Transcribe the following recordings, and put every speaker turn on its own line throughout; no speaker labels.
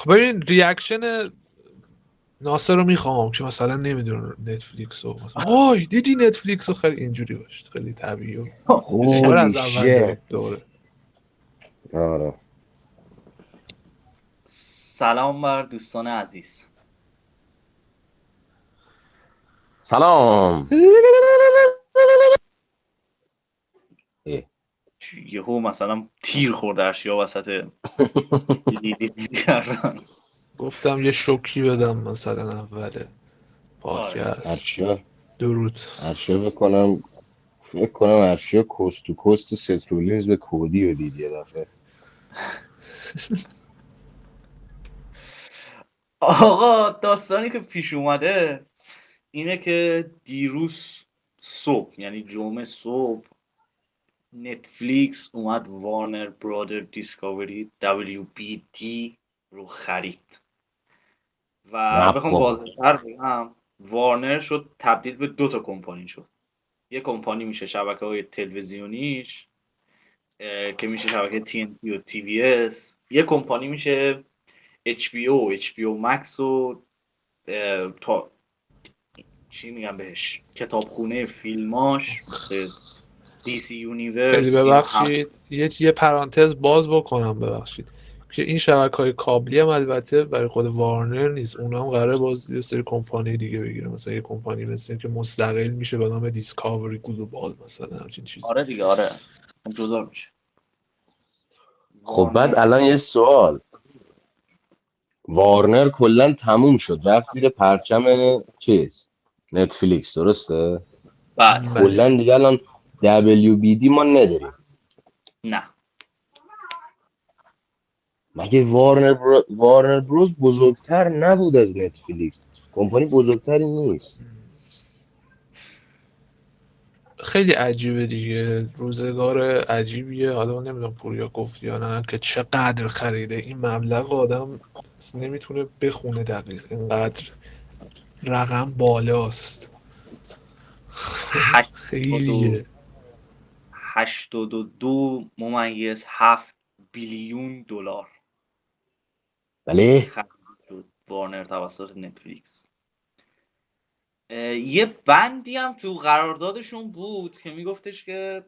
خب ببین ریاکشن ناصر رو میخوام که مثلا نمیدونه نتفلیکس رو مثلا وای دیدی نتفلیکس رو خیلی اینجوری باشه، خیلی طبیعی و چرا
هولی
از اول دارید
شت.
دوره.
آره
سلام بر دوستان عزیز.
سلام.
یهو مثلا تیر خورد ارشیا وسط دیگران.
گفتم یه شوکی بدم مثلا اول
آره
پادکست.
ارشیا
درود.
فکر کنم ارشیا کوست تو کوست سترولینز به کودی رو دید یه دفعه.
آقا داستانی که پیش اومده اینه که دیروز صبح، یعنی جمعه صبح، نتفلیکس اومد وارنر برادر دیسکاوری WBD رو خرید و
نه
بخوام
بابا.
واضح‌تر بگم وارنر شد تبدیل به 2 تا کمپانی شد. یه کمپانی میشه شبکه‌های تلویزیونیش که میشه شبکه TNT و TBS، یه کمپانی میشه HBO Max و تا چی میگم بهش، کتابخونه فیلماش مثل DC
خیلی
یونیورس، اینا هم.
ببخشید یه پرانتز باز بکنم، ببخشید که این شبکه‌های کابلی هم البته برای خود وارنر نیست، اونا هم قراره باز یه سری کمپانی دیگه بگیره، مثلا یه کمپانی مثل این که مستقل میشه به نام دیسکاوری گلوبال مثلا همچین چیزی.
آره دیگه، آره جدا میشه
خب بعد
وارنر.
الان یه سوال، وارنر کلا تموم شد رفت زیر پرچم چیز نتفلیکس، درسته؟
بله.
بله.
کلا دیگه الان WBD ما نداریم.
نه
مگه وارنر بروز بزرگتر نبود از نتفلیکس؟ کمپانی بزرگتری نیست؟
خیلی عجیبه دیگه، روزگار عجیبیه. حالا نمیدونم پوریا گفت یا نه که چقدر خریده، این مبلغ آدم اصلا نمیتونه بخونه دقیق، اینقدر رقم بالاست. خیلیه.
82.7 بیلیون دلار
بله.
خرید شد وارنر توسط نتفلیکس. یه بندی هم تو قراردادشون بود که میگفتش که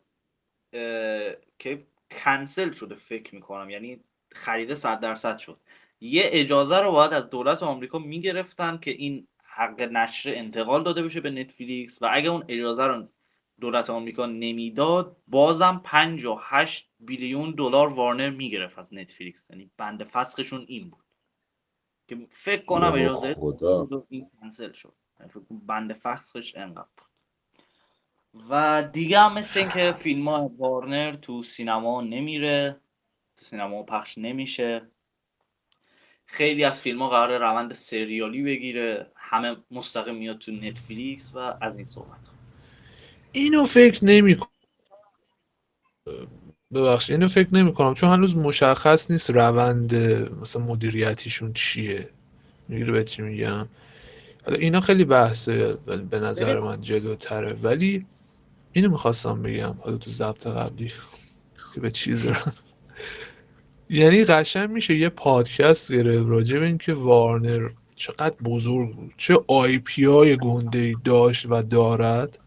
کنسل شده، فکر میکنم، یعنی خریده 100% شد. یه اجازه رو باید از دولت آمریکا میگرفتن که این حق نشر انتقال داده بشه به نتفلیکس و اگه اون اجازه رو دولت آمریکا نمیداد بازم 58 بیلیون دلار وارنر میگرفت از نتفلیکس. یعنی بند فسخشون این بود که فکر کنم
یا
اجازه
خدا.
بود و این کنسل شد. یعنی فکر کنم بند فسخش انقدر بود. و دیگه هم مثل این که فیلم ها وارنر تو سینما نمیره، تو سینما پخش نمیشه. خیلی از فیلم ها قرار روند سریالی بگیره، همه مستقیم میاد تو نتفلیکس و از این صحبت.
اینو فکر نمی ببخشید اینو فکر نمی کنم، چون هنوز مشخص نیست روند مثلا مدیریتیشون چیه، میگیره به چی میگم. حالا اینا خیلی بحثه به
ببین
نظر من جلوتره، ولی اینو میخواستم بگم حالا تو ضبط قبلی که به چیز رو یعنی قشنگ میشه یه پادکست گرفت راجع به این که وارنر چقدر بزرگ بود، چه آی پی های گنده ای داشت و دارد،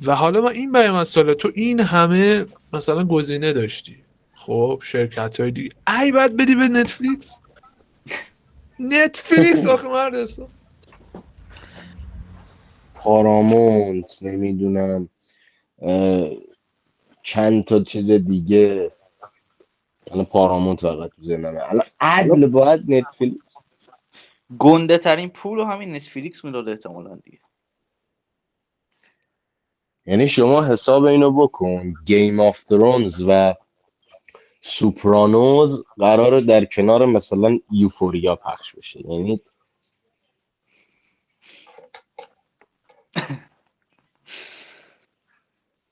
و حالا من این بیام از سال تو این همه مثلا گزینه داشتی، خب شرکت های دیگه، ای بعد بدی به نتفلیکس. نتفلیکس آخه مرد حساب.
پارامونت، نمیدونم، چند تا چیز دیگه. الان پارامونت فقط تو ذهنمه الان. عدل باید نتفلیکس.
گنده ترین پول رو همین نتفلیکس میداد احتمالاً دیگه.
یعنی شما حساب اینو بکن، گیم آف ترونز و سوپرانوز قراره در کنار مثلا یوفوریا پخش بشه. یعنی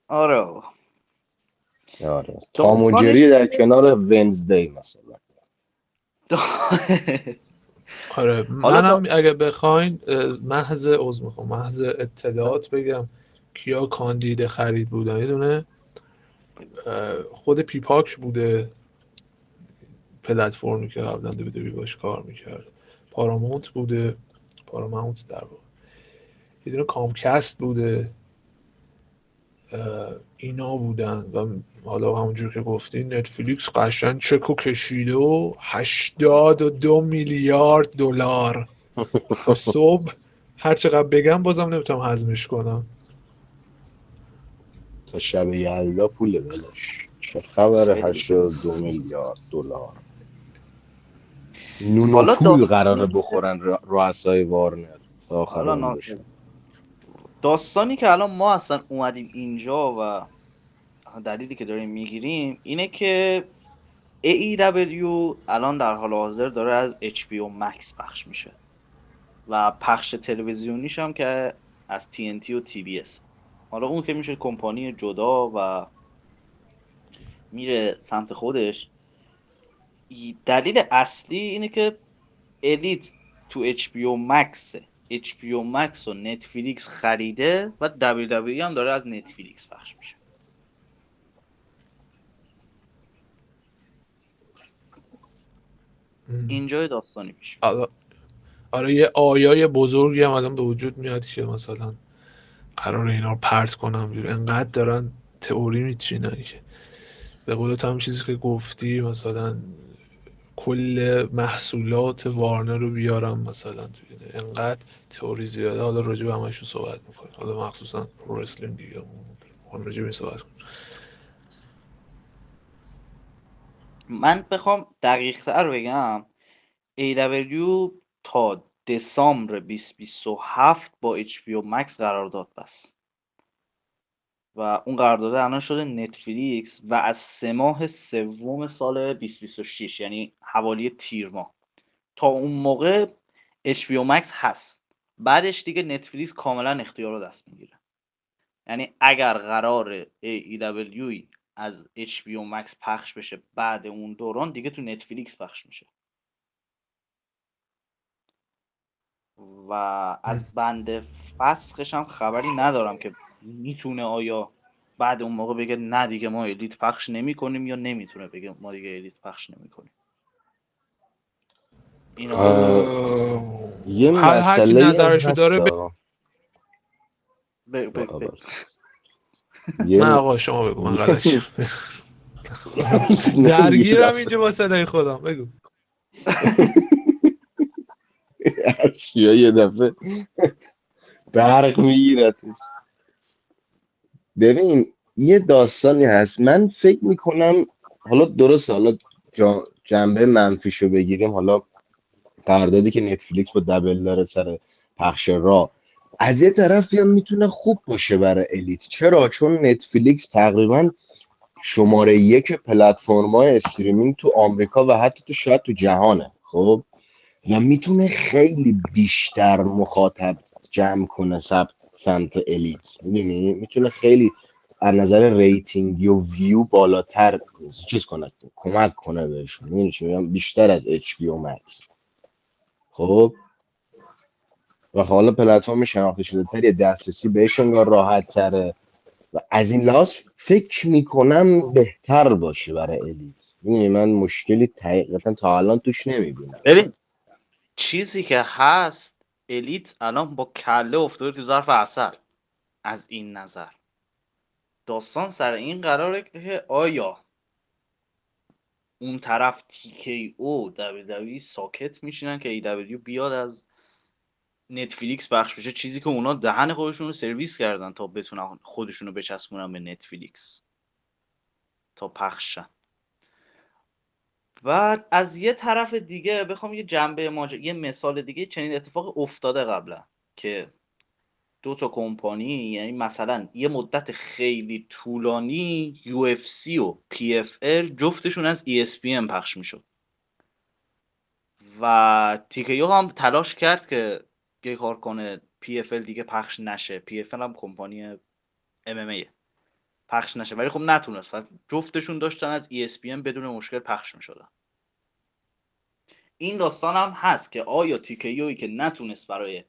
آره آقا.
آره، تام و
داستانش
جری در کنار ونزدی مثلا.
آره
حالا
منم اگه بخواین محض عذر میخوام، محض اطلاعات بگم کیا کاندید خرید بودن. یه دونه خود پیپاک بوده، پلتفرمی که قبلا WWE باش کار میکرد. پارامونت بوده، پارامونت در واقع، یه دونه کامکست بوده، اینا بودن و حالا همونجور که گفتی نتفلیکس قشنگ چکو کشیده و 82 میلیارد دلار تا صبح. هر چقدر بگم بازم نمیتونم هضمش کنم.
تا شب یلدا پول دلش چه خبره؟
خیلی.
82 میلیارد دلار نون و
حالا
پول قراره
داستانی که
بخورن رؤسای وارنر تا آخر
حالا
عمرشون.
داستانی که الان ما اصلا اومدیم اینجا و دلیلی که داریم میگیریم اینه که AEW الان در حال حاضر داره از HBO Max پخش میشه و پخش تلویزیونیش هم که از TNT و TBS. حالا اون که میشه کمپانی جدا و میره سمت خودش. دلیل اصلی اینه که الیت تو HBO Max و نتفلیکس خریده و WWE هم داره از نتفلیکس پخش میشه. اینجای داستانی پیش میاد.
آره یه آیای بزرگی هم الان به وجود میاد که مثلا قرار اینا رو پرت کنم بیرون. انقدر دارن تئوری میچینن که به قول تو هم چیزی که گفتی مثلا کل محصولات وارنر رو بیارم مثلا توی انقدر تئوری زیاده. حالا راجع به همشون صحبت میکنیم، حالا مخصوصا پرو رسلینگ دیگه راجع به این صحبت کنیم.
من بخوام دقیق تر بگم AW تا دسامبر 2027 با HBO Max قرارداد بست و اون قرارداد الان شده نتفلیکس و از 3 ماه سوم سال 2026 یعنی حوالی تیر ماه تا اون موقع HBO Max هست. بعدش دیگه نتفلیکس کاملا اختیار رو دست میگیره. یعنی اگر قرار AEW از HBO Max پخش بشه بعد اون دوران دیگه تو نتفلیکس پخش میشه و از بند فسخش هم خبری ندارم که میتونه آیا بعد اون موقع بگه نه دیگه ما الیت پخش نمی کنیم یا نمیتونه بگه ما دیگه الیت پخش نمی کنیم. اینا
یه
هر کی
مسئله هم
نظرشو
هست
داره
بگو.
نه
یه
آقا شما بگو، من غلط شدم. درگیرم اینجا با صدای خودم. بگو.
اشیا یه دفعه برق میگیرتش. ببین یه داستانی هست، من فکر میکنم حالا درسته، حالا جنبه منفیشو بگیریم، حالا قراردادی که نتفلیکس با دبل داره سر پخش را از یه طرف هم میتونه خوب باشه برای الیت. چرا؟ چون نتفلیکس تقریبا شماره 1 پلتفرم‌های استریمینگ تو آمریکا و حتی تو شاید تو جهانه. خب و میتونه خیلی بیشتر مخاطب جمع کنه سمت الیت. میدونی میتونه خیلی از نظر ریتینگی و ویو بالاتر چیز کنه، کمک کنه بهش. میدونی چی میگم؟ بیشتر از HBO Max. خب و حالا پلتفرم شناخته شده تر، دسترسی بهش انگار راحت تره و از این لحاظ فکر میکنم بهتر باشه برای الیت. میدونی من مشکلی حقیقتا تا الان توش نمیبینم.
ببین چیزی که هست الیت الان با کله افتاده تو ظرف عسل. از این نظر داستان سر این قراره که آیا اون طرف TKO WWE ساکت میشینن که AEW بیاد از نتفلیکس پخش بشه، چیزی که اونا دهن خودشون رو سرویس کردن تا بتونن خودشون رو بچسبونن به نتفلیکس تا پخشن. و از یه طرف دیگه بخوام یه جنبه یه مثال دیگه، چنین اتفاق افتاده قبلا که دو تا کمپانی، یعنی مثلا یه مدت خیلی طولانی UFC و PFL جفتشون از ESPN پخش میشد و TKO هم تلاش کرد که یه کار کنه PFL دیگه پخش نشه. PFL هم کمپانی MMA پخش نشه، ولی خب نتونست. جفتشون داشتن از ESPN بدون مشکل پخش میشدن. این داستان هم هست که آیا TKOی که نتونست برای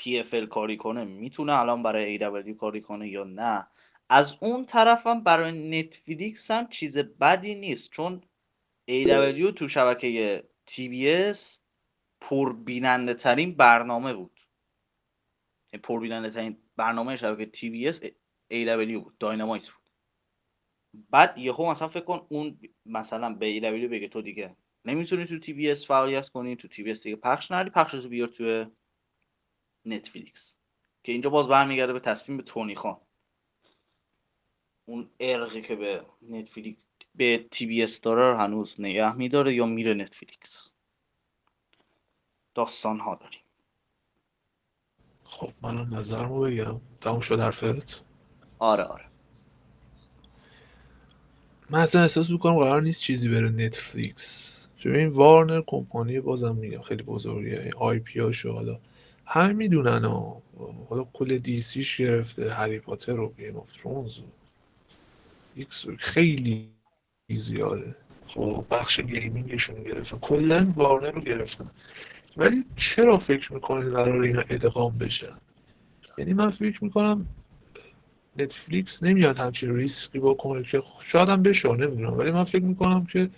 PFL کاری کنه میتونه الان برای AEW کاری کنه یا نه. از اون طرف هم برای نتفلیکس هم چیز بدی نیست، چون AW تو شبکه TBS پربیننده ترین برنامه بود، پربیننده ترین برنامه شبکه TBS AW بود، داینامایت بود. بعد یهو مثلا فکر کن اون مثلا به AW بگه تو دیگه نمیتونی تو TBS فعالیت کنی، تو TBS دیگه پخش نداری، پخششو بیار تو نتفلیکس. که اینجا باز برمیگرده به تصمیم تونی خان، اون ارقی که به نتفلیکس به TBS داره رو هنوز نگه میداره یا میره نتفلیکس. داستان ها داریم.
خب منم نظرمو بگم، تموم شد حرفت.
آره
من اصلا احساس میکنم قرار نیست چیزی بره نتفلیکس. چون این وارنر کمپانی، بازم میگم خیلی بزرگیه، آی پی هاشو حالا همه میدونن ها، حالا کل دی سیش گرفته، هری پاتر و گیم آف ترونز و خیلی زیاده. خب بخش گیمینگشون گرفتن، کلا وارنر رو گرفتن. ولی چرا فکر میکنی قرار اینا ادغام بشه؟ یعنی من فکر میکنم نتفلیکس نمیاد همچین ریسکی بکنه، که شاید هم بشه نمیدونم، ولی من فکر میکنم که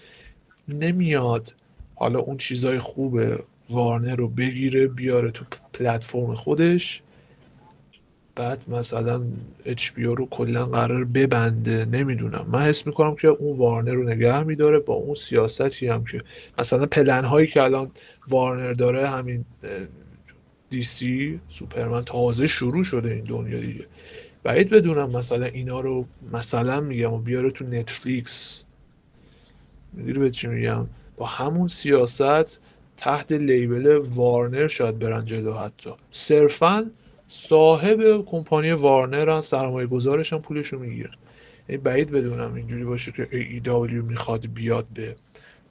نمیاد حالا اون چیزای خوبه وارنر رو بگیره بیاره تو پلتفرم خودش، بعد مثلا اچ بی او رو کلا قرار ببنده. نمیدونم، من حس میکنم که اون وارنر رو نگه میداره با اون سیاستی هم که مثلا پلن هایی که الان وارنر داره، همین دی سی سوپرمن تازه شروع شده این دنیا دیگه، بعید بدونم مثلا اینا رو مثلا میگم و بیاره تو نتفلیکس. میدونی به چی میگم؟ با همون سیاست تحت لیبل وارنر شاید برن جلو، حتی صرفا صاحب کمپانی وارنر سرمایه گذارش هم پولشو میگیره. یعنی بعید بدونم اینجوری باشه که AEW میخواد بیاد به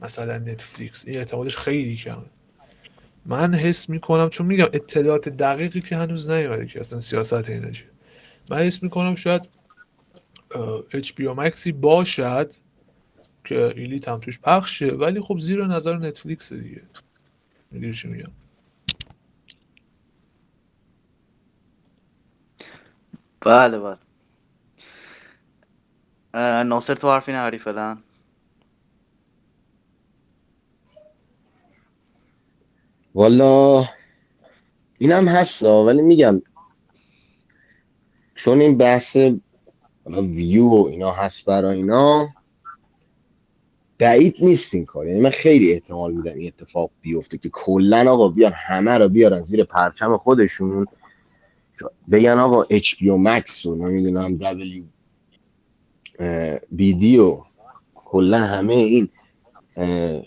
مثلا نتفلیکس، این احتمالش خیلی کمه. من حس میکنم، چون میگم اطلاعات دقیقی که هنوز نیومده که اصلا سیاست اینا چیه، من حس میکنم شاید HBO مکسی باشد که ایلیت هم توش پخشه، ولی خب زیر نظر نتفلیکس دیگه. میگیری چی میگم؟
بله. ناصر تو حرفی نداری فعلا؟
والا اینم هستا، ولی میگم چون این بحث حالا ویو و اینا هست برای اینا، بعید نیست این کار. یعنی من خیلی احتمال میدم این اتفاق بیفته که کلا آقا بیان همه رو بیارن زیر پرچم خودشون، بگن آقا اچ پی او مکس و نمیدونم دبلیو بی دی و کلا همه این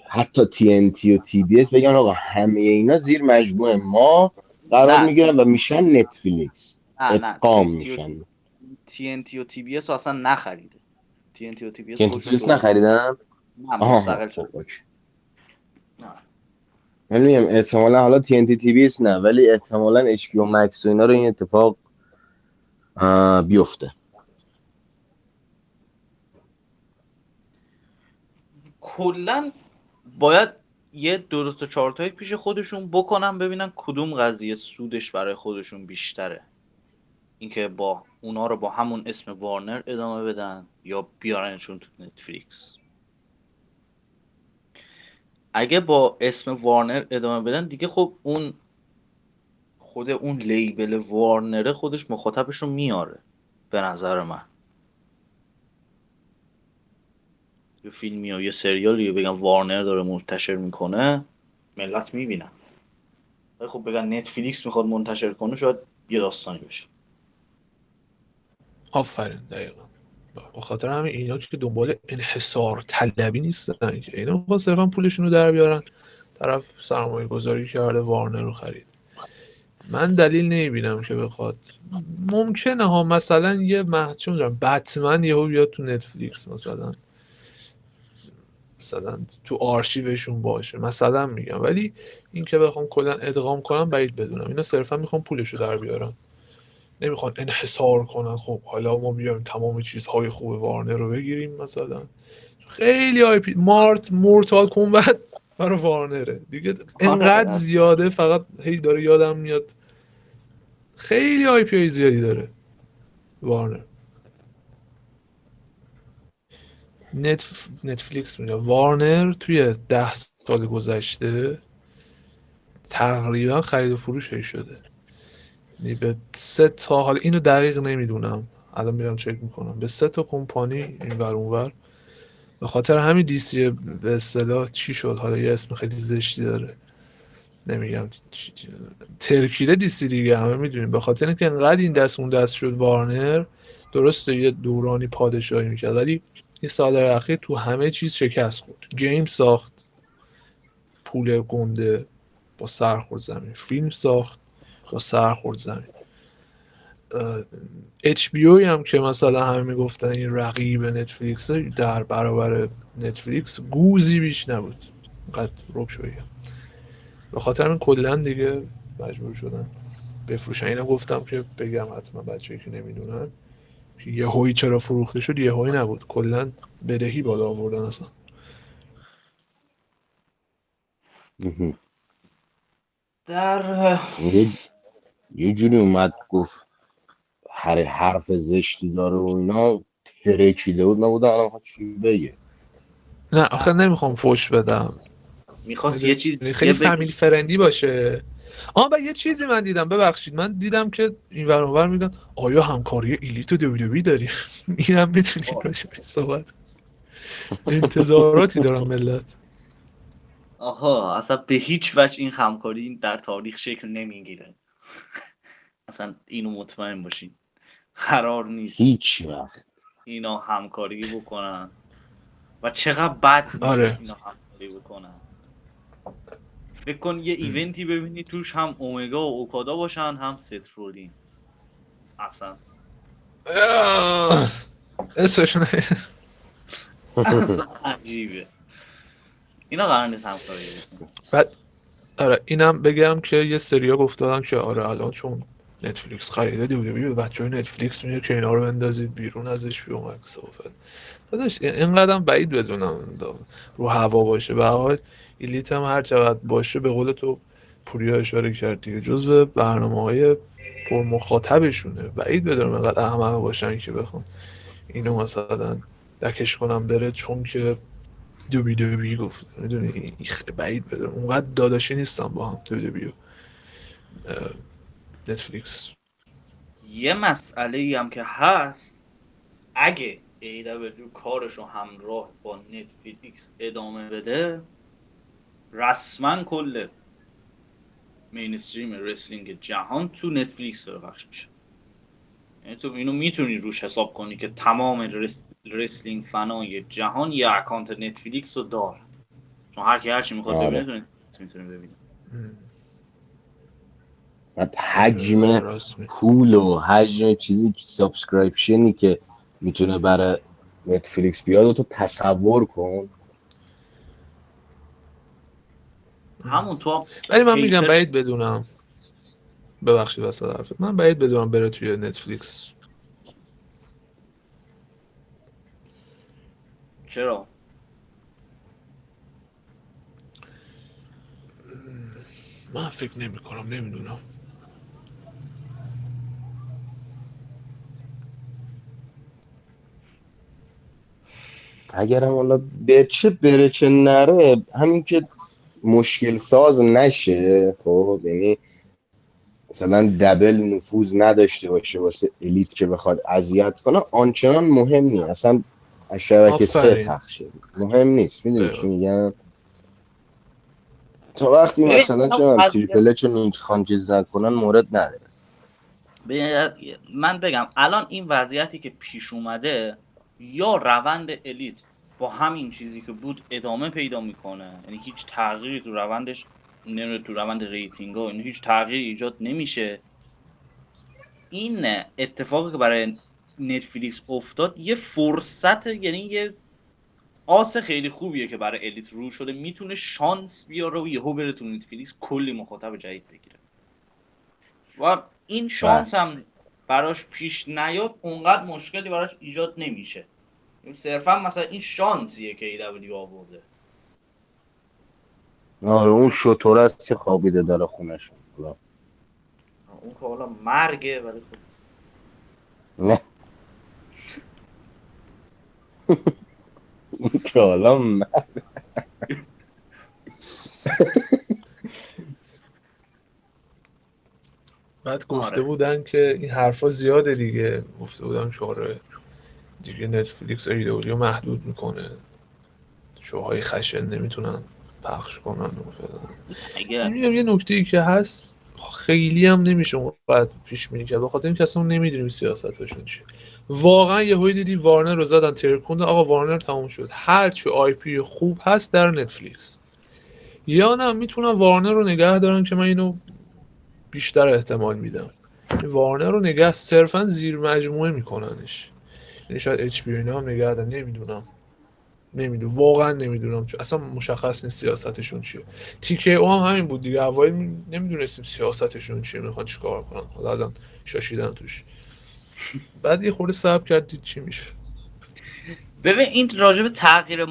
حتی تی ان تی و تی بی اس، بگن آقا همه اینا زیر مجموعه ما قرار
نه
میگیرن و میشن نتفلیکس،
نه
ادغام میشن.
TNT و TBS رو اصلا نخریده. TNT و TBS
که
خودشون
نتفلیکس
درست
نخریدن.
نه
آها
مستقل
خب
شده.
اوکی.
نه.
من میگم احتمالا حالا تی ان تی تی بی اس نه، ولی احتمالا اچ پی او مکس و اینا رو این اتفاق بیفته.
کلا باید یه درست چارتایی پیش خودشون بکنن ببینن کدوم قضیه سودش برای خودشون بیشتره، اینکه با اونا رو با همون اسم وارنر ادامه بدن یا بیارنشون تو نتفلیکس. اگه با اسم وارنر ادامه بدن دیگه خب اون خود اون لیبل وارنره خودش مخاطبش رو میاره به نظر من. یه فیلمی یا یه سریالی بگن وارنر داره منتشر میکنه ملت میبینن، ولی خب بگن نتفلیکس میخواد منتشر کنه شاید یه داستانی بشه.
آفرین، دقیقا. به خاطر همین اینا که دنبال انحصار طلبی نیستن، که اینا میخوان صرفا پولشون رو در بیارن. طرف سرمایه گذاری کرده وارنر رو خرید. من دلیل نمیبینم که بخواد. ممکنه ها مثلا یه چه میدونم بتمن یهو بیاد تو نتفلیکس، مثلا تو آرشیوشون باشه مثلا میگم، ولی این که بخوام کلا ادغام کنم بعید بدونم. اینا صرفا میخوان پولشو در بیارن، نمیخوان انحصار کنن. خب حالا ما بیایم تمام چیزهای خوب وارنر رو بگیریم مثلا. خیلی آی پی مورتال کمبت برای وارنره دیگه، انقدر
آره.
زیاده، فقط هی داره یادم میاد خیلی آی پی زیادی داره وارنر. نتفلیکس میگم، وارنر توی 10 سال گذشته تقریبا خرید و فروش شده. یعنی به 3 تا، حالا اینو دقیق نمیدونم، الان میرم چک میکنم، به 3 تا کمپانی این ور اون ور، به خاطر همین دی سی به اصطلاح چی شد، حالا یه اسم خیلی زشتی داره نمیگم ترکیده دی سی دیگه، همه میدونیم، به خاطر اینکه انقدر این دست اون دست شد وارنر. درسته یه دورانی پادشاهی میکرد، ولی این سال اخیر تو همه چیز شکست خورد. گیم ساخت، پول گنده با سر خورد زمین، فیلم ساخت با سر خورد زمین. اچ بی او هم که مثلا همه میگفتن این رقیب نتفلیکس، در برابر نتفلیکس گوزی بیش نبود، اینقدر رک بگم. به خاطر این کلا دیگه مجبور شدن بفروشن. اینو گفتم که بگم حتما بچه‌ای که نمیدونن که یهویی چرا فروخته شد، یهویی نبود، کلا بدهی بالا آوردن اصلا.
در
یه جوری اومد گفت هر حرف زشتی داره و اینا، ترکیده بود نبوده الان چی بگه.
نه آخه نمیخوام فوش بدم،
میخواست یه چیز
خیلی
دیگه بگه.
فامیلی فرندی باشه. و یه چیزی من دیدم، ببخشید، من دیدم که این ور اون ور میگن آیا همکاری ایلیت و دبلیو داریم؟ اینم میتونیم راجع بهش صحبت کنیم. انتظاراتی دارن ملت.
آها اصلا به هیچ وجه این همکاری در تاریخ شکل نمیگیره. اصلا اینو مطمئن باشین، قرار نیست
هیچ وقت
اینا همکاری بکنن و چقدر بد میشه
آره
اینا همکاری بکنن. فکر کن یه ایونتی ببینی توش هم اومگا و اوکادا باشن، هم ست رولینز. اصلا
اسمشون
اصلا عجیبه. اینا قرار نیست همکاری بکنن.
بعد آره اینم بگم که یه سریا گفتادن که آره الان چون نتفلیکس خریده دبلیو بچهای نتفلیکس میگه که اینا رو بندازید بیرون ازش HBO Max و فلان. داداش اینقدرم بعید بدونم رو هوا باشه. به هر حال ایلیت هم هر چقدر باشه، به قول تو پوریا اشاره کرد دیگه، جزو برنامه‌های پر مخاطبشونه. بعید بدونم اینقدر احمق باشن که بخوام اینو مثلا دکش کنم بره چون که دبی گفت، میدونی، خیلی بعید بدونم اونقدر داداشی نیستم با هم دبی نتفلیکس.
یه مسئله ای هم که هست، اگه AW کارشو همراه با نتفلیکس ادامه بده، رسما کل مینستریم رسلینگ جهان تو نتفلیکس داره پخش میشه. یعنی تو اینو میتونی روش حساب کنی که تمام رسلینگ فنای جهان یه اکانت نتفلیکس رو داره، چون هر کی هرچی میخواد ببینه
آره.
تو میتونه ببینه.
بعد حجم
راست می
پول و حجم چیزی که سابسکرایبشنی که میتونه برای نتفلیکس بیاد و تو تصور کن.
همون تو
ولی من میگم
هیتر.
بعید بدونم، ببخشید وسط حرفت، من بعید بدونم بره توی نتفلیکس.
چرا؟
من فکر نمی کنم، نمیدونم.
اگرم حالا بره چه نره، همین که مشکل ساز نشه، خب یعنی مثلا دبل نفوذ نداشته باشه واسه الیت که بخواد اذیت کنه، آنچنان مهم نیست اصلا. از شبکه 3
آفرین.
پخشه مهم نیست، میدونی چی
اه.
میگم. تا وقتی
ببین
مثلا
اینا
چون
قضیه،
تریپل اچ رو میخوان چیز نکنن مورد نداره.
من بگم الان این وضعیتی که پیش اومده، یا روند الیت با همین چیزی که بود ادامه پیدا میکنه، یعنی هیچ تغییری تو روندش نمیره، تو روند ریتینگ ها یعنی هیچ تغییری ایجاد نمیشه. این اتفاقی که برای نتفلیکس افتاد یه فرصت، یعنی یه آس خیلی خوبیه که برای الیت رو شده، میتونه شانس بیاره و یهو بره تو نتفلیکس کلی مخاطب جدید بگیره و این
و
شانس هم براش پیش نیاد اونقدر مشکلی براش ایجاد نمیشه. صرفا مثلا این شانسیه که AW آورده.
آره اون شطور است که خوابیده داره خونش.
اون که حالا مرگه، ولی خب
نه که حالا
بعد گفته
آره.
بودن که این حرفا زیاده دیگه، گفته بودن که آره دیگه نتفلیکس ایدئولیو محدود میکنه، شوهای خشن نمیتونن پخش کنن و فلان.
اگه
میگم یه نکته ای که هست خیلی هم نمیشه اونقدر پیش بینی کرد، بخاطر اینکه اصلا نمیدونیم سیاستشون چیه. واقعا یهو دیدی وارنر رو زدن ترکوند، آقا وارنر تموم شد، هر چی آی پی خوب هست در نتفلیکس. یا نه میتونن وارنر رو نگه دارن که من اینو بیشتر احتمال میدم، وارنر رو نگه صرفا زیر مجموعه میکننش، یعنی شاید اچ پی اینا هم نگه دارن، نمیدونم واقعا نمیدونم، چون اصلا مشخص نیست سیاستشون چیه. تیکه او هم همین بود دیگه، اوایل نمیدونستیم سیاستشون چیه، میخوان چیکار کنن، حالا الان شاشیدن توش، بعد یه خورده صبر کرد دید چی میشه.
ببین این راجع به تغییر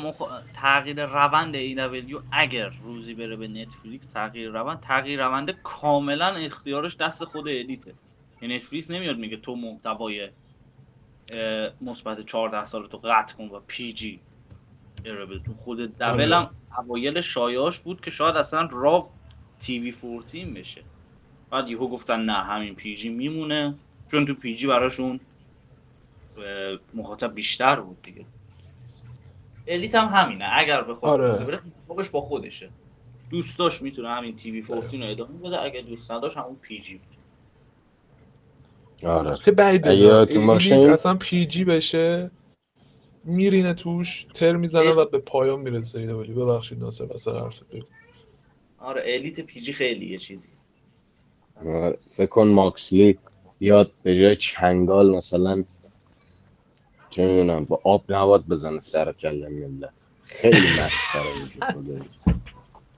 روند AEW اگر روزی بره به نتفلیکس، تغییر روند کاملا اختیارش دست خود الیته. یعنی نتفلیکس نمیاد میگه تو محتوای مثبت 14 سال تو قطع کن و پی جی ارائه. تو خود دبل هم اوایل شایعاش بود که شاید اصلا را تی وی 14 بشه، بعد یهو گفتن نه همین پی جی میمونه، چون تو پی جی براشون مخاطب بیشتر بود دیگه. الیت هم همینه، اگر بخواد روزی بره خودش با خودشه، دوست داشت میتونه همین تی وی 14 رو ادامه بده، اگر دوست نداشت همون پی جی بود.
آره
که بعید
اگه
بدونم
یادتون باشه
ایلیت
این
اصلا پی جی بشه، میرینه توش تر میزنه و به پایان میرسه ایدئولی. ببخشید ناصر واسه حرفت بگو.
آره الیت پی جی خیلی یه چیزی.
فکر کن ماکسلی بیاد به جای چنگال مثلا چه میدونم با آب نبات بزنه سر کله ملت، خیلی مسخره میشه خدایی.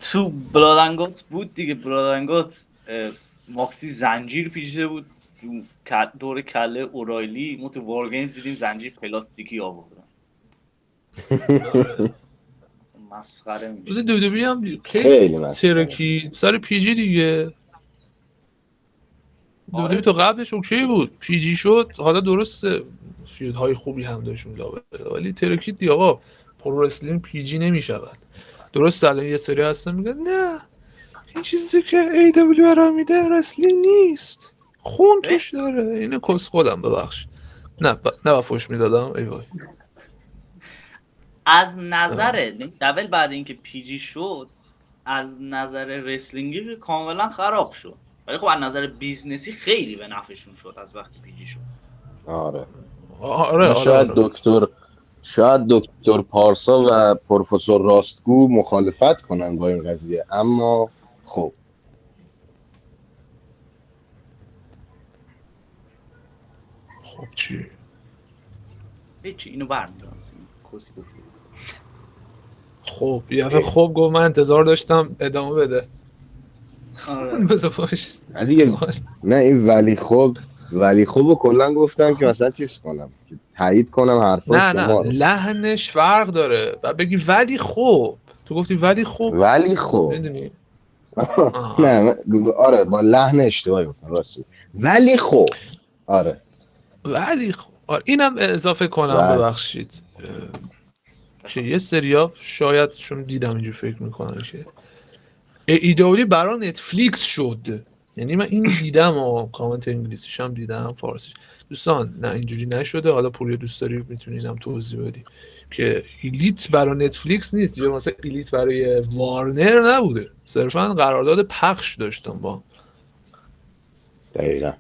تو بلادنگوت بود دیگه، بلادنگوت ماکسی زنجیر پیچیده بود دور کله اورایلی، ما تو وارگیمز دیدیم زنجیر پلاستیکی آوردن. مسخره میشه.
دودوبی هم کی
خیلی مسخره.
ترکی سر پی جی دیگه، دودوبی
آره
تو قبلش اوکی بود، پی جی شد، حالا درسته فیودهای خوبی هم داشتون لابد، ولی ترکید دی آقا پرو رسلینگ پی جی نمیشود. درست الان یه سری هستن میگن نه این چیزی که ای دبلیو ارائه میده رسلینگ نیست، خون توش داره، اینه کس خودم ببخش، نه فوش میدادم ای وای.
از نظر دبل بعد اینکه پی جی شد از نظر رسلینگی کاملا خراب شد، ولی خب از نظر بیزنسی خیلی به نفعشون شد از وقتی پی جی شد.
آره
آره
من
آره آره
شاید دکتر پارسا و پروفسور راستگو مخالفت کنن با این قضیه، اما خب
خب چی؟
هیچی اینو برمیدارم کسی گفته.
خب یه دفعه خب گفت من انتظار داشتم ادامه بده.
آره
بذار باش.
نه دیگه، نه این ولی خب و کلا گفتم که مثلا چیز کنم که تایید کنم حرفای
نه
شما رو.
لحنش فرق داره و بگی ولی خب، تو گفتی ولی خب
ولی خب
میدونی.
نه آره با لحن اشتباهی گفتم راست بود. ولی خب آره
ولی خب اینم اضافه کنم
و
ببخشید که یه سریا شاید چون دیدم اینجور فکر میکنن که ایدئولی برای نتفلیکس شد، یعنی من این دیدم و کامنت انگلیسیش هم دیدم فارسیش. دوستان نه اینجوری نشده، حالا پوری دوست داری میتونید هم توضیح بدی که ایلیت برای نتفلیکس نیست یا مثلا ایلیت برای وارنر نبوده، صرفا قرارداد پخش داشتم با.
دقیقا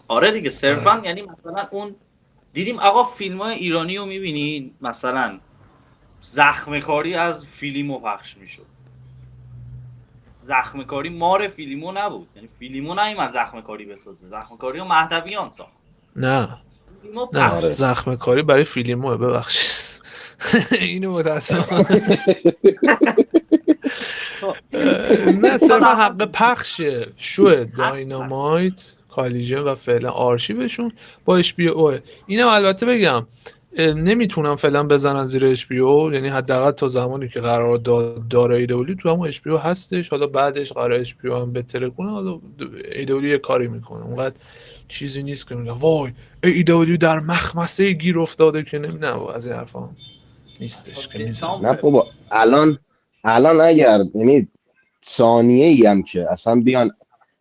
آره دیگه صرفا یعنی مثلا اون دیدیم آقا فیلم های ایرانی رو میبینین مثلا زخم کاری از فیلیمو پخش میشد، زخم کاری مار فیلیمو نبود، یعنی فیلیمو نیومد زخم کاری بسازه، زخم کاری رو مهدویان ساخت،
نه
فیلیمو
نه
پخشش کرد.
زخم کاری برای فیلموه ببخشید اینو متاسفم نه صرفا حق پخش شو داینامایت کالیژن و فعلا آرشیوشون با اچ بی او. اینم البته بگم نمیتونم فعلا بزنن زیر اچ بی او، یعنی حداقل تا زمانی که قرار داره ایدولی تو همون اچ بی او هستش، حالا بعدش قرار اچ بی او هم بهتره کنه، حالا ایدولی یه کاری میکنه، اونقدر چیزی نیست که میگم وای ایدولی در مخمسه گیر افتاده که نه از این حرفا نیستش که
نه
میزنه.
نه بابا الان اگر یعنی ثانیه ای هم که اصلا بیان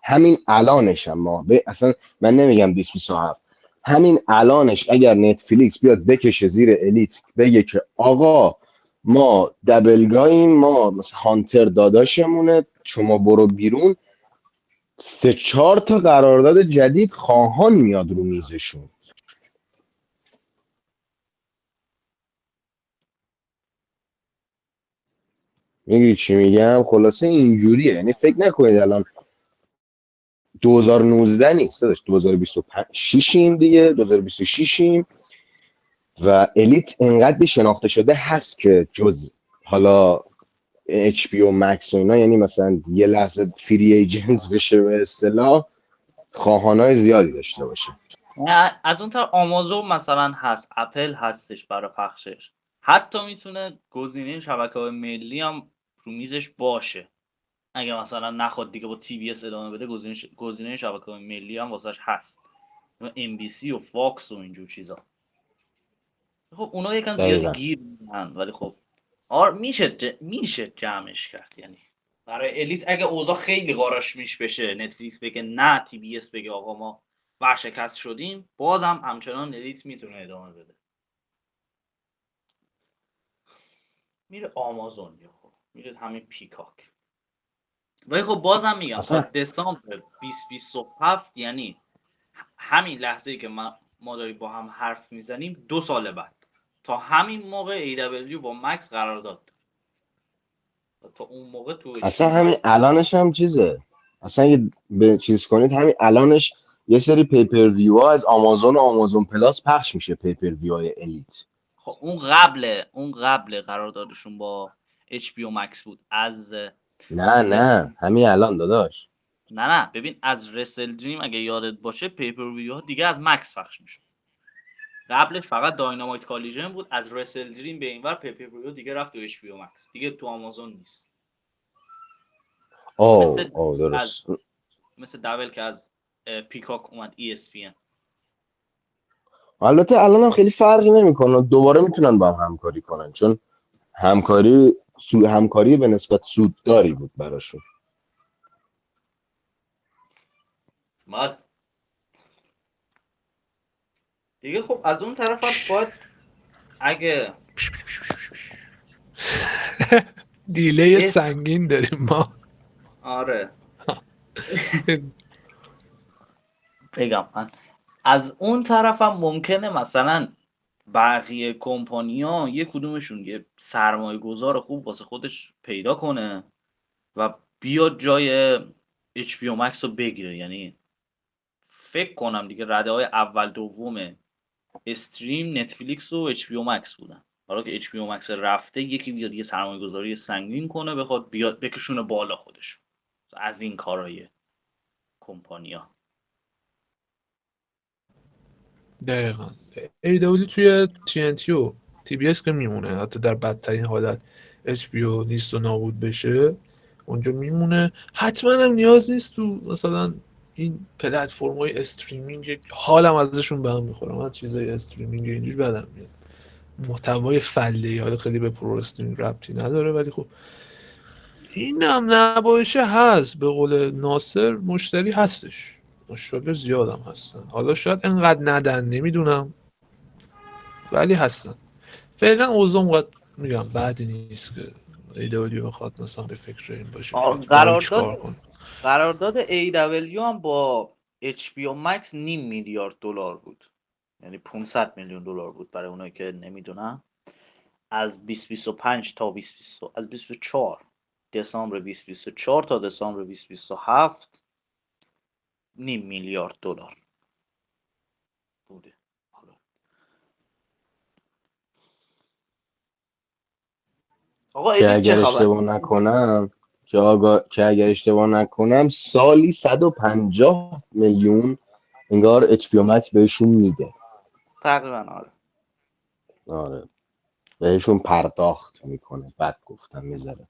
همین الانش هم اصلا من نمیگم 2027 همین الانش اگر نتفلیکس بیاد بکشه زیر الیت بگه که آقا ما دبلگاهیم، ما مثلا هانتر داداشمونه، شما برو بیرون، 3-4 تا قرارداد جدید خواهان میاد رو میزشون. میگی چی میگم؟ خلاصه اینجوریه. یعنی فکر نکنید الان 2019 نیست داداش، 2026 دیگه، 2026 و الیت انقدر شناخته شده هست که جز حالا اچ پی او مکس و اینا، یعنی مثلا یه لحظه فری ایجنت بشه به اصطلاح، خواهانای زیادی داشته باشه.
نه، از اون طرف آمازون مثلا هست، اپل هستش برای پخشش، حتی میتونه گزینه شبکه‌های ملی هم رو میزش باشه اگه مثلا نخواد دیگه با تی وی اس ادامه بده. گزینه شبکه‌های ملی هم واسش هست، ام بی سی و فاکس و اینجور چیزا. خب اونا یکم زیادی
دقیقا.
گیر میدن، ولی خب میشه جمعش کرد. یعنی برای الیت اگه اوضاع خیلی قاراش میش بشه، نتفلیکس بگه نه، تی بی اس بگه آقا ما ورشکست شدیم، بازم همچنان الیت میتونه ادامه بده. میره آمازون یا خب میره همین پیکاک. ولی خب بازم میگم تا
اصلا
دسامبر 2027، یعنی همین لحظه‌ای که ما داریم با هم حرف میزنیم 2 سال بعد، تا همین موقع AW با مکس قرار داد. تا اون موقع تو
اصلا
HBO
همین
Max.
الانش هم چیزه. اصلا اگه به چیز کنید همین الانش یه سری پیپر ویو ها از آمازون و آمازون پلاس پخش میشه، پیپر ویو های الیت.
خب اون قبل قراردادشون با HBO Max بود. از رسل...
نه همین الان داداش.
نه ببین، از رسل دریم اگه یادت باشه پیپر ویو ها دیگه از مکس پخش میشه. قبلش فقط داینامایت کالیژن بود، از رسل دریم به اینور پیپر ویو دیگه رفت تو اچ پی او مکس، دیگه تو آمازون نیست. مثل از
درست.
مثل دبل که از پیکاک اومد ESPN.
البته الان هم خیلی فرقی نمیکنه، دوباره میتونن با هم همکاری کنن، چون همکاری به نسبت سودداری بود براشون.
ما دیگه خب از اون طرف هم باید اگه
دیلی سنگین داریم ما.
آره بگم من از اون طرفم ممکنه مثلا بقیه کمپانی‌ها یه کدومشون یه سرمایه گذار خوب واسه خودش پیدا کنه و بیاد جای HBO Max رو بگیره. یعنی فکر کنم دیگه رده های اول دوم استریم نتفلیکس و HBO Max بودن. حالا که HBO Max رفته، یکی بیاد یه سرمایه گذاری سنگین کنه، بخواد بیاد بکشونه بالا خودش از این کارهای کمپانیا.
دقیقا AW توی TNT و TBS که میمونه، حتی در بدترین حالت HBO نیست و نابود بشه اونجا میمونه. حتما هم نیاز نیست تو مثلا این پلتفرم های استریمینگ، حالم ازشون به هم میخوره. من چیزای استریمینگ اینجوری بدم میاد، محتوای فله، حالا خیلی به پرو استریمینگ ربطی نداره، ولی خب این هم نباشه هست. به قول ناصر مشتری هستش، مشتری زیادم هستن. حالا شاید انقدر ندن، نمیدونم، ولی هستن. فعلا اوضاع اونقدر میگم بعدی نیست که ایدئالی بخواد مثلا به فکر این باشه که الان چیکار کنه.
قرارداد AW هم با HBO Max $500 میلیارد بود، یعنی 500 میلیون دلار بود. برای اونایی که نمیدونن، از 2025 تا 2020، از 24 دسامبر 2024 تا دسامبر 2027 نیم میلیارد دلار بوده. آقا
که
الیت چه
اگر
خبر؟
اشتباه نکنم که اگر اشتباه نکنم سالی 150 میلیون انگار اچ پی مکس بهشون میده.
تقریبا آره.
آره بهشون پرداخت میکنه، بد گفتم میذاره.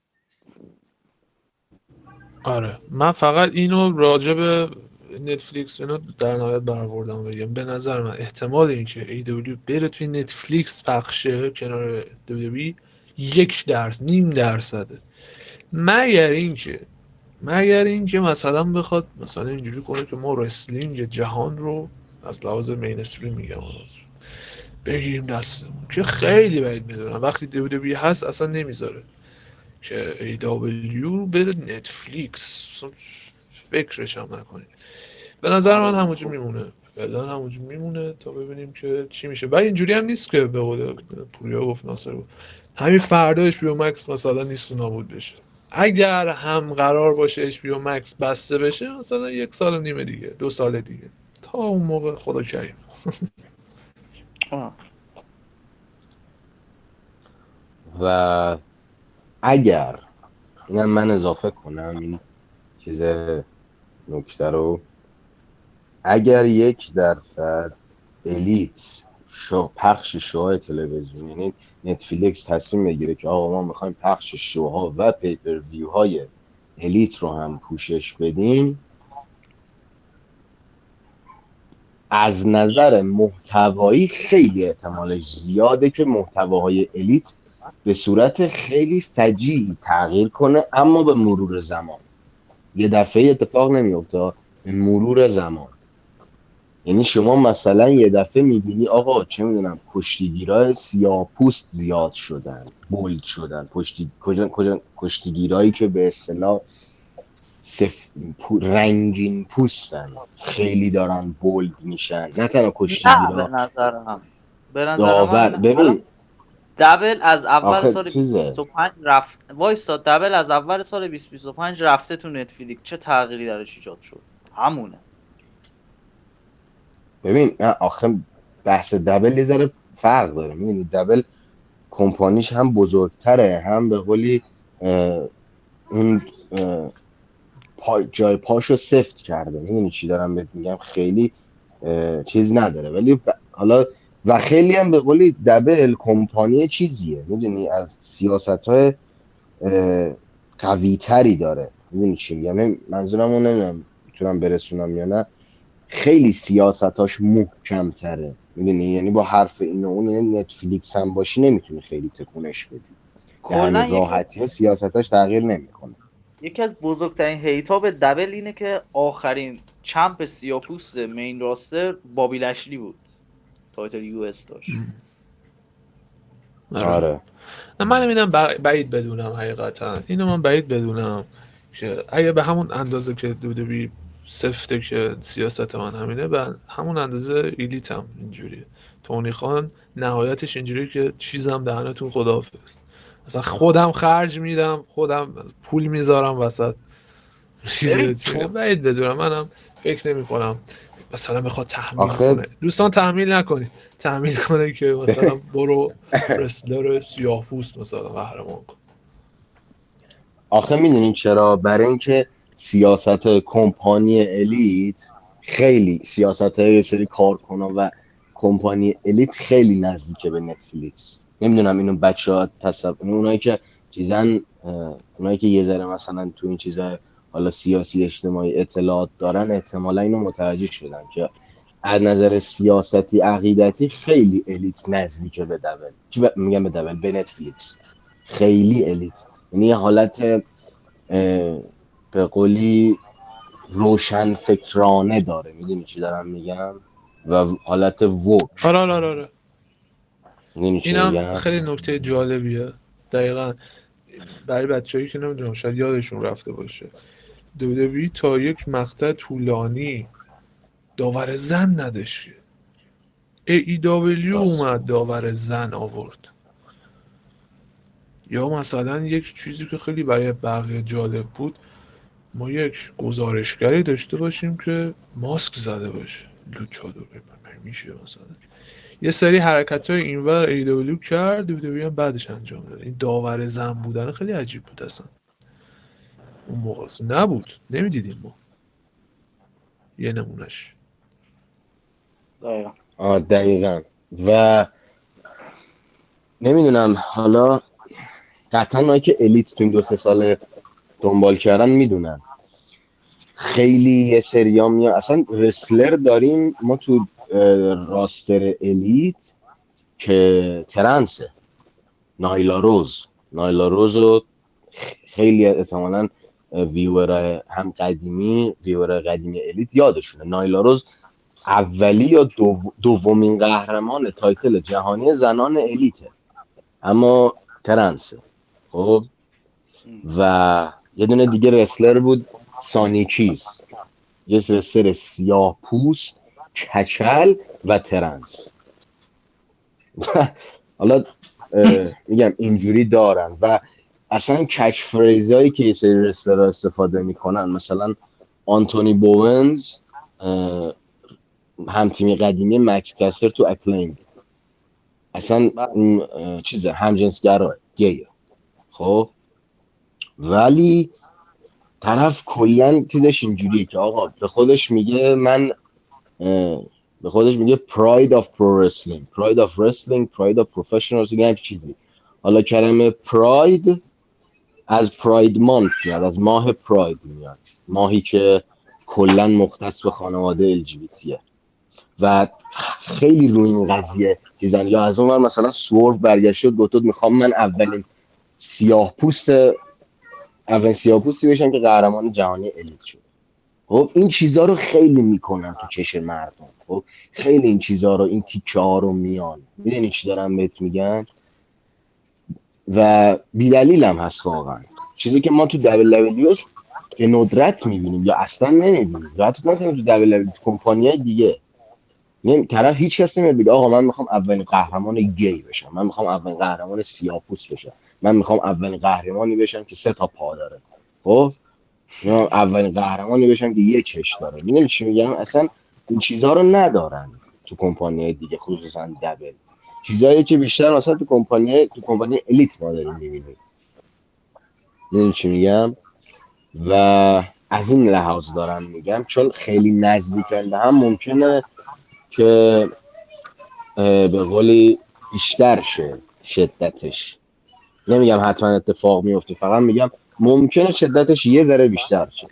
آره من فقط اینو راجع به نتفلیکس اینو در نهایت برآوردم بگم به نظر من احتمال اینکه AEW بره توی نتفلیکس پخشه کنار WWE 0.5%. مگر اینکه مثلا بخواد مثلا اینجوری کنه که ما رسلینگ جهان رو از لحاظ مینستریم میگم بگیریم دستمون، که خیلی بعید میدونم. وقتی WWE هست اصلا نمیذاره که AEW بره نتفلیکس، فکرش هم نکنید. به نظر من همونجور میمونه، فعلا همونجور میمونه تا ببینیم که چی میشه. و اینجوری هم نیست که به قول پوریا گفت، ناصر گفت همین فردا HBO Max مثلا نیست و نابود بشه. اگر هم قرار باشه HBO Max بسته بشه مثلا 1.5 سال دیگه، 2 سال دیگه، تا اون موقع خدا کریم.
و اگر اینم من اضافه کنم این چیز نکته رو، اگر 1% الیت پخش شوهای تلویزیونی، یعنی نتفلیکس تصمیم بگیره که آقا ما میخوایم پخش شوها و پیپر ویو های الیت رو هم پوشش بدیم، از نظر محتوایی خیلی احتمالش زیاده که محتواهای الیت به صورت خیلی فجیعی تغییر کنه، اما به مرور زمان. یه دفعه اتفاق نمیفته، به مرور زمان. یعنی شما مثلا یه دفعه میبینی آقا چه میدونم کشتیگیرای سیاه‌پوست زیاد شدن، بولد شدن، کشتیگیرایی که به اصطلاح رنگین پوستن خیلی دارن بولد میشن، نه تنها
نه
کشتیگیرا،
به نظر
داور.
من
ببین
دبل از اول
آخه
سال
چیزه
2025 رفت وایسا، دبل از اول سال 2025 رفته تو نتفلیکس، چه تغییری درش ایجاد شد؟ همونه.
ببین آخه بحث دبل یه ذره فرق داره. میدونی دبل کمپانیش هم بزرگتره، هم به قولی اون جای پاشو سفت کرده. میدونی چی دارم بهت میگم؟ خیلی چیز نداره، ولی حالا و خیلی هم به قولی دبل کمپانی چیزیه، میدونی از سیاست های قوی تری داره. میدونی چی میگم؟ منظورم اون نمیدونم میتونم برسونم یا نه، خیلی سیاستاش محکم تره. میدونی یعنی با حرف این و اون، یعنی نتفلیکس هم باشی نمیتونی خیلی تکونش بدی به
کلا
همین راحتی ها، سیاستاش تغییر نمیکنه.
یکی از بزرگترین هیتا به دبل اینه که آخرین چمپ سیاپوس مین راستر بابی لشلی بود، تایتل یو اس داشت.
آره
من نمیدونم، بعید بدونم حقیقتا اینو، من بعید بدونم که اگه به همون اندازه که دودبی سفته که سیاست من همینه، به همون اندازه ایلیتم اینجوریه. تونی خان نهایتش اینجوریه که چیزم دهنتون خداحافظ، مثلا خودم خرج میدم، خودم پول میذارم وسط.
ببین
بعید بدونم، منم فکر نمی کنم مثلا بخواد تحمیل
آخه
کنه. دوستان تحمیل نکنید، تحمیل کنه که مثلا برو رسلر سیاه‌پوست مثلا قهرمان کن.
آخه میدونین چرا؟ برای اینکه سیاست کمپانی الیت خیلی سیاست های سری کارکنان و کمپانی الیت خیلی نزدیکه به نتفلیکس. نمیدونم اینو بچه ها اونایی که چیزن، اونایی که یه ذره مثلا تو این چیزا حالا سیاسی اجتماعی اطلاعات دارن احتمالا اینو متوجه شدن که از نظر سیاستی عقیدتی خیلی الیت نزدیکه به دبل. میگم به دبل، به نتفلیکس خیلی الیت. یعنی یه حالت به قولی روشن فکرانه داره. میدونی چی دارم میگم؟ و حالت ووک.
آره.
میدونی چی
اینم
میگم؟
خیلی نکته جالبیه. دقیقا برای بچه‌ای که نمیدونم شاید یادشون رفته باشه، دودبی تا یک مقطع طولانی داور زن نداشت. AEW
راست
اومد داور زن آورد. یا مثلا یک چیزی که خیلی برای بقیه جالب بود، ما یک گزارشگری داشته باشیم که ماسک زده باشه، لوچادور. میشه مثلا یه سری حرکت های اینور AEW کرد، WWE هم بعدش انجام داد. این داور زن بودن خیلی عجیب بود اصلا. اون موقع نبود، نمیدیدیم ما. یه نمونش.
دقیقا. و نمیدونم حالا قطعا اونایی که الیت تو این 2-3 سال دنبال کردن میدونن خیلی یه سریا میان اصلا رسلر داریم ما تو راستر الیت که ترنسه، نایلا روز رو خیلی احتمالاً ویور قدیمی الیت یادشونه. نایلا روز اولی یا دومین قهرمان تایتل جهانی زنان الیته، اما ترنسه. خب و یه دونه دیگه رسلر بود سانیکیز، یه رسلر سیاه پوست کچل و ترنس. حالا میگم اینجوری دارن و اصلا کچ فریزایی که یه سری رسلر استفاده میکنن، مثلا آنتونی بوونز هم تیمی قدیمی مکس کستر تو اکلیم اصلا چیزه همجنسگراه گیه. خب ولی طرف کلا چیزش اینجوریه که آقا به خودش میگه من به خودش میگه pride of pro wrestling pride of wrestling pride of professionals، یه چیزی. حالا کلمه پراید از پراید مانت میاد، از ماه پراید میاد، ماهی که کلا مختص به خانواده LGBTه و خیلی روی این قضیه چیزن. یا از اون ور مثلا سورف برگشت گفت میخوام من اولین سیاه پوستی بشم که قهرمان جهانی الیت شد. خب این چیزا رو خیلی میکنن تو چش مردم. خب خیلی این چیزا رو، این تیکه ها رو میان، میدونی چی دارم بهت میگن، و بیدلیل هم هست واقعا. چیزی که ما تو دبلیو به ندرت میبینیم یا اصلا نمیبینیم، یا حتی مثلا تو دبلیو کمپانیای دیگه طرف هیچ کس نمیاد بگه آقا من میخوام اولین قهرمان گی بشم، من میخوام اولین قهرمان سیاه‌پوست بشم، من میخوام اولین قهرمانی بشم که 3 تا پا داره. خب یا اولین قهرمانی بشم که یه چش داره. میدونی چی میگم؟ اصلا این چیزها رو ندارن تو کمپانی دیگه، خصوصا دبل. چیزایی که بیشتر مثلا تو کمپانی الیت ما داریم میبینیم. میدونی چی میگم؟ و از این لحاظ دارم میگم چون خیلی نزدیکن به هم، ممکنه که به قولی بیشتر شه شدتش. نمیگم حتما اتفاق میفته، فقط میگم ممکنه شدتش یه ذره بیشتر شه.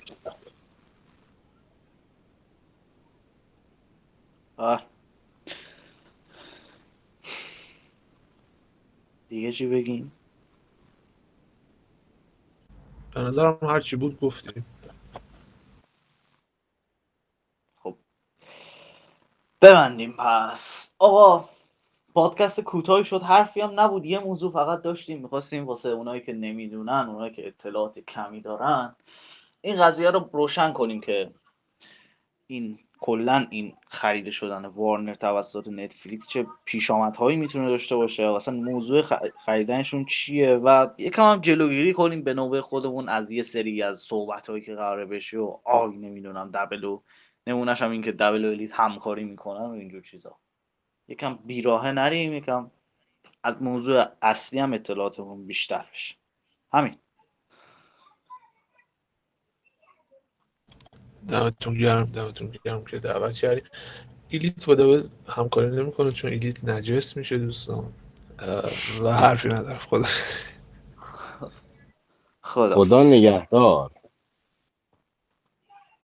دیگه چی بگیم؟
به نظرم هرچی بود گفتیم.
خب ببندیم پس آقا. پادکست کوتاهی شد، حرفی هم نبود، یه موضوع فقط داشتیم میخواستیم واسه اونایی که نمیدونن، اونایی که اطلاعات کمی دارن، این قضیه رو روشن کنیم که این کلا این خریده شدن وارنر توسط نتفلیکس چه پیشامدهایی میتونه داشته باشه، اصلا موضوع خریدنشون چیه، و یکم هم جلوگیری کنیم به نوبه خودمون از یه سری از صحبت‌هایی که قراره بشه و نمیدونم دبلو نمونهش هم این که دبلو الیت همکاری میکنن و اینجور چیزا. یکم بیراهه نریم، یکم از موضوع اصلی هم اطلاعاتمون بیشتر بشه. همین.
دمتون گرم که دعوت کردیم. ایلیت با دبل همکاری نمیکنه چون ایلیت نجس میشه دوستان و حرفی نداره.
خدا
خدا نگهدار.